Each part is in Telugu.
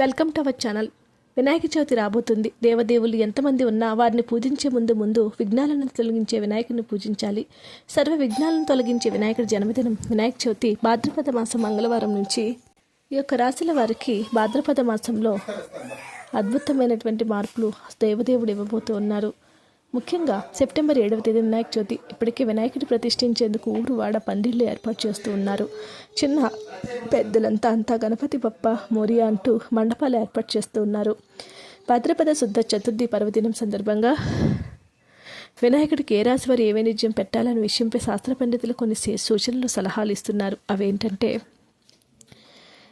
Welcome to our channel. Vinayaka Chavithi రాబోతుంది. దేవదేవులు ఎంతమంది ఉన్నా వారిని పూజించే ముందు విఘ్నాలను తొలగించే వినాయకుడిని పూజించాలి. సర్వ విఘ్నాలను తొలగించే వినాయకుడి జన్మదినం వినాయక చవితి భాద్రపద మాసం మంగళవారం నుంచి ఈ యొక్క రాశుల వారికి భాద్రపద మాసంలో అద్భుతమైనటువంటి మార్పులు దేవదేవుడు ఇవ్వబోతూ ఉన్నారు. ముఖ్యంగా సెప్టెంబర్ 7వ తేదీ వినాయక చవితి. ఇప్పటికే వినాయకుడి ప్రతిష్ఠించేందుకు ఊరు వాడ పందిళ్ళు ఏర్పాటు చేస్తూ ఉన్నారు. చిన్న పెద్దలంతా గణపతి బప్ప మోరియా అంటూ మండపాలు ఏర్పాటు చేస్తూ ఉన్నారు. భాద్రపద శుద్ధ చతుర్థి పర్వదినం సందర్భంగా వినాయకుడికి ఏ రాశి వారు ఏ నైవేద్యం పెట్టాలనే విషయంపై శాస్త్ర పండితులు కొన్ని సూచనలు సలహాలు ఇస్తున్నారు. అవేంటంటే,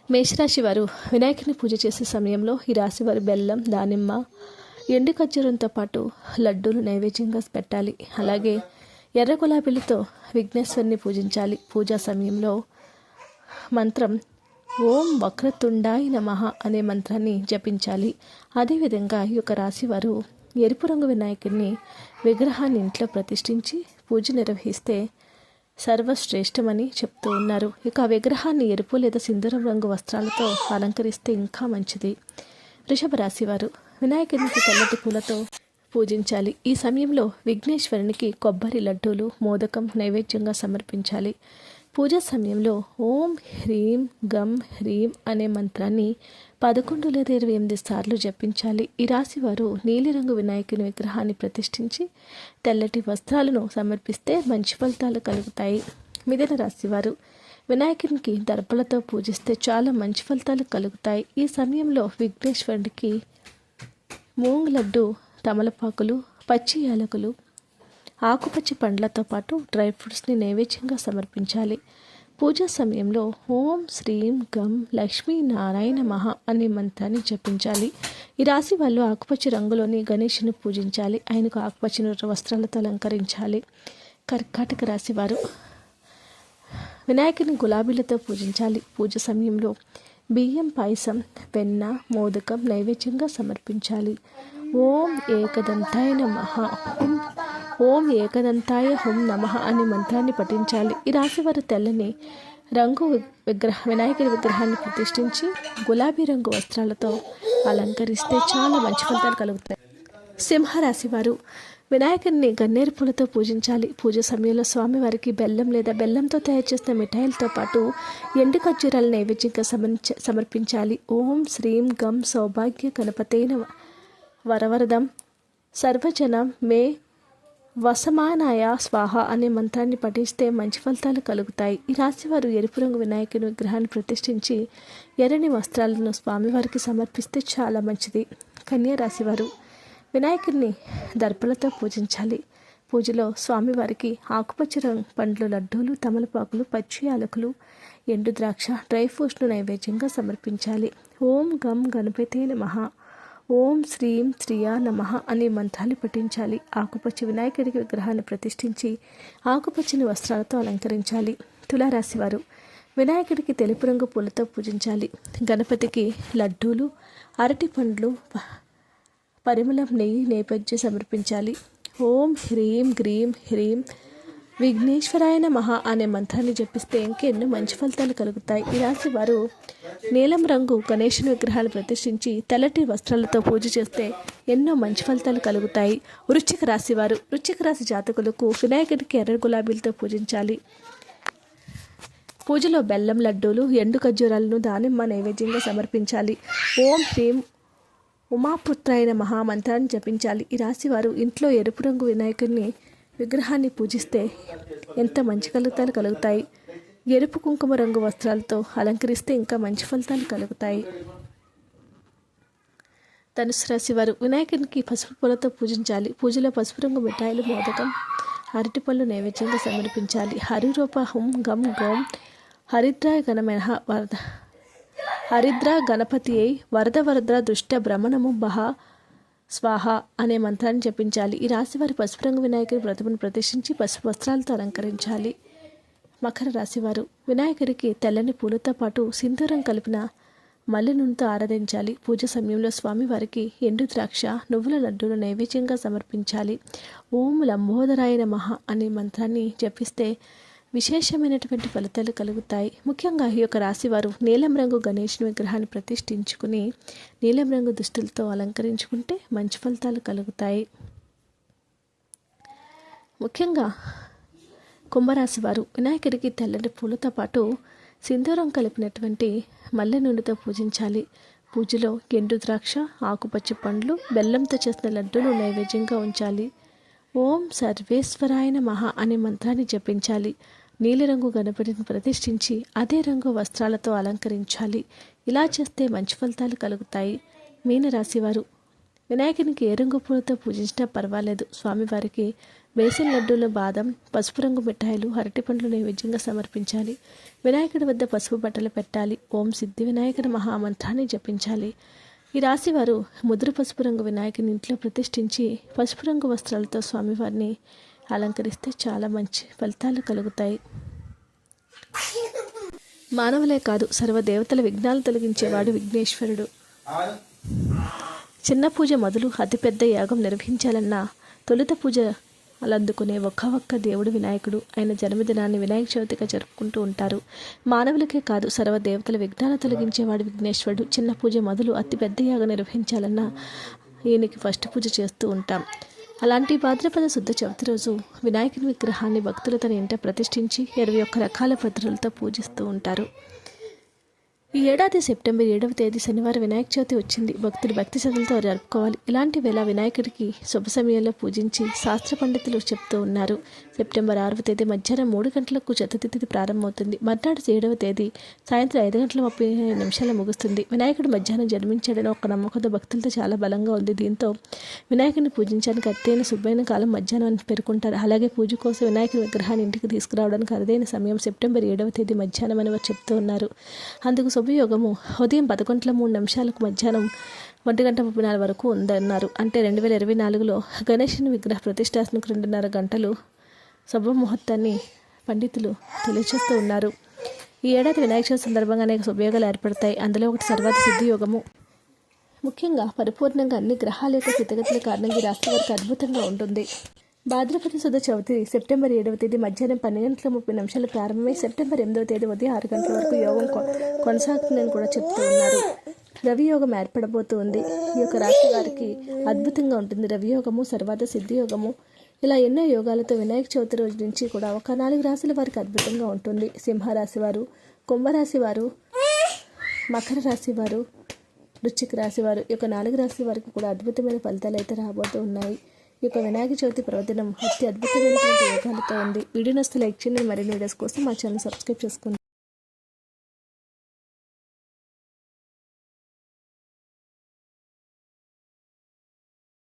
మేషరాశి వారు వినాయకుడిని పూజ చేసే సమయంలో ఈ రాశి వారు బెల్లం, దానిమ్మ, ఎండు ఖర్జూరంతో పాటు లడ్డూలు నైవేద్యంగా పెట్టాలి. అలాగే ఎర్ర గులాబీలతో విఘ్నేశ్వరిని పూజించాలి. పూజా సమయంలో మంత్రం ఓం వక్రతుండాయ నమః అనే మంత్రాన్ని జపించాలి. అదేవిధంగా ఈ యొక్క రాశి వారు ఎరుపు రంగు వినాయకుడిని విగ్రహాన్ని ఇంట్లో ప్రతిష్ఠించి పూజ నిర్వహిస్తే సర్వశ్రేష్టమని చెప్తూ ఉన్నారు. ఇక ఆ విగ్రహాన్ని ఎరుపు లేదా సింధూరం రంగు వస్త్రాలతో అలంకరిస్తే ఇంకా మంచిది. వృషభ రాశి వారు వినాయకునికి తెల్లటి పూలతో పూజించాలి. ఈ సమయంలో విఘ్నేశ్వరునికి కొబ్బరి లడ్డూలు, మోదకం నైవేద్యంగా సమర్పించాలి. పూజా సమయంలో ఓం హ్రీం గం హ్రీం అనే మంత్రాన్ని 11 లేదా 28 సార్లు జపించాలి. ఈ రాశి వారు నీలిరంగు వినాయకుని విగ్రహాన్ని ప్రతిష్ఠించి తెల్లటి వస్త్రాలను సమర్పిస్తే మంచి ఫలితాలు కలుగుతాయి. మిథున రాశి వారు వినాయకునికి దర్పలతో పూజిస్తే చాలా మంచి ఫలితాలు కలుగుతాయి. ఈ సమయంలో విఘ్నేశ్వరుడికి మూంగ్ లడ్డు, తమలపాకులు, పచ్చి యాలకులు, ఆకుపచ్చ పండ్లతో పాటు డ్రై ఫ్రూట్స్ని నైవేద్యంగా సమర్పించాలి. పూజా సమయంలో ఓం శ్రీం గం లక్ష్మీ నారాయణ మహా అనే మంత్రాన్ని జపించాలి. ఈ రాశి వాళ్ళు ఆకుపచ్చ రంగులోని గణేషుని పూజించాలి. ఆయనకు ఆకుపచ్చ వస్త్రాలతో అలంకరించాలి. కర్కాటక రాశి వారు వినాయకుని గులాబీలతో పూజించాలి. పూజ సమయంలో బియ్యం పాయసం, వెన్న, మోదకం నైవేద్యంగా సమర్పించాలి. ఓం ఏకదంతాయ నమః ఓం ఏకదంతాయ హుం నమః అనే మంత్రాన్ని పఠించాలి. ఈ రాశి వారు తెల్లని రంగు వినాయకుడి విగ్రహాన్ని ప్రతిష్ఠించి గులాబీ రంగు వస్త్రాలతో అలంకరిస్తే చాలా మంచి ఫలితాలు కలుగుతాయి. సింహరాశి వారు వినాయకుడిని గన్నేరు పూలతో పూజించాలి. పూజ సమయంలో స్వామివారికి బెల్లం లేదా బెల్లంతో తయారు చేసిన మిఠాయిలతో పాటు ఎండు ఖర్జూరాలు నైవేద్యంగా సమర్పించాలి. ఓం శ్రీం గం సౌభాగ్య గణపతేన వరవరదం సర్వజనం మే వసమానాయ స్వాహ అనే మంత్రాన్ని పఠిస్తే మంచి ఫలితాలు కలుగుతాయి. ఈ రాశి వారు ఎరుపు రంగు వినాయకుని విగ్రహాన్ని ప్రతిష్ఠించి ఎర్రని వస్త్రాలను స్వామివారికి సమర్పిస్తే చాలా మంచిది. కన్యా రాశి వారు వినాయకుడిని దర్పలతో పూజించాలి. పూజలో స్వామివారికి ఆకుపచ్చ పండ్లు, లడ్డూలు, తమలపాకులు, పచ్చి యాలకులు, ఎండు ద్రాక్ష, డ్రై ఫ్రూట్స్ను నైవేద్యంగా సమర్పించాలి. ఓం గం గణపతే నమః ఓం శ్రీం శ్రియా నమః అనే మంత్రాన్ని పఠించాలి. ఆకుపచ్చ వినాయకుడికి విగ్రహాన్ని ప్రతిష్ఠించి ఆకుపచ్చని వస్త్రాలతో అలంకరించాలి. తులారాశి వారు వినాయకుడికి తెలుపు రంగు పూలతో పూజించాలి. గణపతికి లడ్డూలు, అరటి పండ్లు, పరిమళం, నెయ్యి నైవేద్యం సమర్పించాలి. ఓం హ్రీం గ్రీం హ్రీం విఘ్నేశ్వరాయ నమః అనే మంత్రాన్ని జపిస్తే ఇంకెన్నో మంచి ఫలితాలు కలుగుతాయి. ఈ రాశి వారు నీలం రంగు గణేశుని విగ్రహాలు ప్రతిష్ఠించి తెల్లటి వస్త్రాలతో పూజ చేస్తే ఎన్నో మంచి ఫలితాలు కలుగుతాయి. వృశ్చిక రాశి వారు వృశ్చిక రాశి జాతకులకు వినాయకుడికి ఎర్ర గులాబీలతో పూజించాలి. పూజలో బెల్లం, లడ్డూలు, ఎండు ఖర్జూరాలను దానిమ్మ నైవేద్యంగా సమర్పించాలి. ఓం హ్రీం ఉమాపుత్రాయ నమః మంత్రాన్ని జపించాలి. ఈ రాశి వారు ఇంట్లో ఎరుపు రంగు వినాయకుడిని విగ్రహాన్ని పూజిస్తే ఎంత మంచి ఫలితాలు కలుగుతాయి. ఎరుపు కుంకుమ రంగు వస్త్రాలతో అలంకరిస్తే ఇంకా మంచి ఫలితాలు కలుగుతాయి. ధనుసు రాశి వారు వినాయకునికి పసుపు పూలతో పూజించాలి. పూజలో పసుపు రంగు మిఠాయిలు, మోదకం, అరటిపళ్ళు నైవేద్యంగా సమర్పించాలి. హరిరూప హుం గం గోం హరిద్రాయ గణమః హరిద్ర గణపతి అయి వరద వరద్ర దుష్ట భ్రమణము బహ స్వాహ అనే మంత్రాన్ని జపించాలి. ఈ రాశి వారి పసుపు రంగు వినాయకుడి ప్రతిమను ప్రదర్శించి పసుపు వస్త్రాలతో అలంకరించాలి. మకర రాశి వారు వినాయకుడికి తెల్లని పూలతో పాటు సింధూరం కలిపిన మల్లె నూనెతో ఆరాధించాలి. పూజ సమయంలో స్వామివారికి ఎండు ద్రాక్ష, నువ్వుల లడ్డూలు నైవేద్యంగా సమర్పించాలి. ఓం లంబోదరాయ నమః అనే మంత్రాన్ని జపిస్తే విశేషమైనటువంటి ఫలితాలు కలుగుతాయి. ముఖ్యంగా ఈ యొక్క రాశివారు నీలం రంగు గణేషుని విగ్రహాన్ని ప్రతిష్ఠించుకుని నీలం రంగు దుస్తులతో అలంకరించుకుంటే మంచి ఫలితాలు కలుగుతాయి. ముఖ్యంగా కుంభరాశి వారు వినాయకుడికి తెల్లని పూలతో పాటు సింధూరం కలిపినటువంటి మల్లె నూనెతో పూజించాలి. పూజలో ఎండు ద్రాక్ష, ఆకుపచ్చ పండ్లు, బెల్లంతో చేసిన లడ్డూలు నైవేద్యంగా ఉంచాలి. ఓం సర్వేశ్వరాయ నమః అనే మంత్రాన్ని జపించాలి. నీలిరంగు గణపతిని ప్రతిష్ఠించి అదే రంగు వస్త్రాలతో అలంకరించాలి. ఇలా చేస్తే మంచి ఫలితాలు కలుగుతాయి. మీనరాశివారు వినాయకునికి ఏ రంగు పూలతో పూజించినా పర్వాలేదు. స్వామివారికి బేసిన్ లడ్డూలు, బాదం, పసుపు రంగు మిఠాయిలు, అరటి పండ్లు నైవేద్యంగా సమర్పించాలి. వినాయకుడి వద్ద పసుపు బట్టలు పెట్టాలి. ఓం సిద్ధి వినాయకుడి మహామంత్రాన్ని జపించాలి. ఈ రాశివారు ముదురు పసుపు రంగు వినాయకుని ఇంట్లో ప్రతిష్ఠించి పసుపు రంగు వస్త్రాలతో స్వామివారిని అలంకరిస్తే చాలా మంచి ఫలితాలు కలుగుతాయి. మానవులే కాదు, సర్వదేవతల విఘ్నాలు తొలగించేవాడు విఘ్నేశ్వరుడు. చిన్న పూజ మొదలు అతిపెద్ద యాగం నిర్వహించాలన్నా తొలుత పూజ అందుకునే ఒక్క దేవుడు వినాయకుడు. ఆయన జన్మదినాన్ని వినాయక చవితిగా జరుపుకుంటూ ఉంటారు. మానవులకే కాదు, సర్వదేవతల విఘ్నాలు తొలగించేవాడు విఘ్నేశ్వరుడు. చిన్న పూజ మొదలు అతి పెద్ద యాగం నిర్వహించాలన్నా ఈయనకి ఫస్ట్ పూజ చేస్తూ ఉంటాం. అలాంటి భాద్రపద శుద్ధ చవితి రోజు వినాయకుని విగ్రహాన్ని భక్తులు తన ఇంట ప్రతిష్ఠించి 21 రకాల పద్ధతులతో పూజిస్తూ ఉంటారు. ఈ ఏడాది సెప్టెంబర్ 7వ తేదీ శనివారం వినాయక చవితి వచ్చింది. భక్తులు భక్తి శ్రద్ధలతో జరుపుకోవాలి. ఇలాంటి వేళ వినాయకుడికి శుభ సమయంలో పూజించి శాస్త్ర పండితులు చెప్తూ ఉన్నారు. సెప్టెంబర్ 6వ తేదీ మధ్యాహ్నం 3 గంటలకు చతుర్థి ప్రారంభమవుతుంది. మర్నాడు 7వ తేదీ సాయంత్రం 5 గంటల 30 నిమిషాలు ముగుస్తుంది. వినాయకుడు మధ్యాహ్నం జన్మించాడని ఒక నమ్మకంతో భక్తులతో చాలా బలంగా ఉంది. దీంతో వినాయకుడిని పూజించడానికి అరుదైన శుభమైన కాలం మధ్యాహ్నం అని పేర్కొంటారు. అలాగే పూజ కోసం వినాయకుడి విగ్రహాన్ని ఇంటికి తీసుకురావడానికి అరుదైన సమయం సెప్టెంబర్ 7వ తేదీ మధ్యాహ్నం అని వారు చెప్తూ ఉన్నారు. అందుకు శుభయోగము ఉదయం 11:03 మధ్యాహ్నం 1:34 వరకు ఉందన్నారు. అంటే 2024లో గణేశుని విగ్రహ ప్రతిష్టాత్మక 2:30 గంటలు శుభముహూర్తాన్ని పండితులు తెలియజేస్తూ ఉన్నారు. ఈ ఏడాది వినాయక చవితి సందర్భంగా అనేక శుభయోగాలు ఏర్పడతాయి. అందులో ఒకటి సర్వాధి సిద్ధి యోగము. ముఖ్యంగా పరిపూర్ణంగా అన్ని గ్రహాల యొక్క స్థితిగతుల కారణంగా ఈ రాశి వారికి అద్భుతంగా ఉంటుంది. భాద్రపద శుద్ధ చవితి సెప్టెంబర్ 7వ తేదీ మధ్యాహ్నం 12:30 ప్రారంభమై సెప్టెంబర్ 8వ తేదీ ఉదయం 6 గంటల వరకు యోగం కొనసాగుతుందని కూడా చెప్తూ ఉన్నారు. రవి యోగం ఏర్పడబోతుంది. ఈ యొక్క రాశి వారికి అద్భుతంగా ఉంటుంది. రవి యోగము, సర్వాధ సిద్ధి యోగము, ఇలా ఎన్నో యోగాలతో వినాయక చవితి రోజు నుంచి కూడా ఒక 4 రాశుల వారికి అద్భుతంగా ఉంటుంది. సింహరాశి వారు, కుంభరాశి వారు, మకర రాశి వారు, వృశ్చిక రాశి వారు, ఈ యొక్క 4 రాశుల వారికి కూడా అద్భుతమైన ఫలితాలు అయితే రాబోతూ ఉన్నాయి. ఈ యొక్క వినాయక చవితి పర్వదినం అతి అద్భుతమైనటువంటి యోగాలతో ఉంది. వీడియో నచ్చితే లైక్ చేయండి. మరిన్ని వీడియోస్ కోసం మా ఛానల్ సబ్స్క్రైబ్ చేసుకోండి.